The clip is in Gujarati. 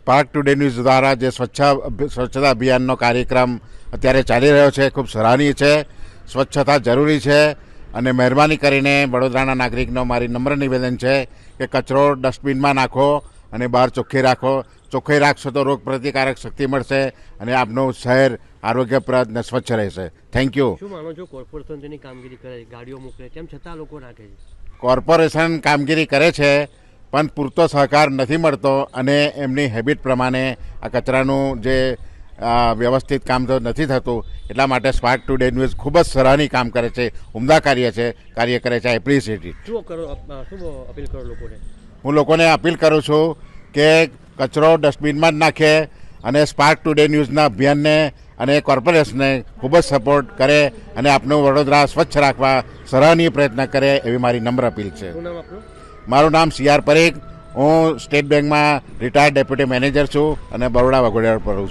સ્પાર્ક ટુડે ન્યૂઝ દ્વારા જે સ્વચ્છતા અભિયાનનો કાર્યક્રમ અત્યારે ચાલી રહ્યો છે ખૂબ સરાહનીય છે. સ્વચ્છતા જરૂરી છે અને મહેરબાની કરીને વડોદરાના નાગરિકનો મારી નમ્ર નિવેદન છે કે કચરો ડસ્ટબિનમાં નાખો અને બહાર ચોખ્ખી રાખો. ચોખ્ખાઈ રાખશો તો રોગ પ્રતિકારક શક્તિ મળશે અને આપનું શહેર આરોગ્યપ્રદ અને સ્વચ્છ રહેશે. Thank you. શું માનો છો કોર્પોરેશન તેની કામગીરી કરે ગાડીઓ મોકલે તેમ છતાં લોકો નાખે છે? કોર્પોરેશન કામગીરી કરે છે પણ પૂરતો સહકાર નથી મળતો અને એમની હેબિટ પ્રમાણે આ કચરાનું જે વ્યવસ્થિત કામ તો નથી થતું. એટલા માટે સ્પાર્ક ટુડે ન્યૂઝ ખૂબ જ સરાહનીય કામ કરે છે, ઉમદા કાર્ય કરે છે. Appreciate it. શું અપીલ કરો લોકોને? હું લોકોને અપીલ કરું છું કે કચરો ડસ્ટબિનમાં જ નાખે અને સ્પાર્ક ટુડે ન્યૂઝના અભિયાનને અને કોર્પોરેશનને ખૂબ જ સપોર્ટ કરે અને આપનું વડોદરા સ્વચ્છ રાખવા સરાહનીય પ્રયત્ન કરે એવી મારી નમ્ર અપીલ છે. શું નામ આપનું? મારું નામ CR પરેખ. હું સ્ટેટ બેંકમાં રિટાયર્ડ ડેપ્યુટી મેનેજર છું અને બરોડા વઘોડિયા પર રહું છું.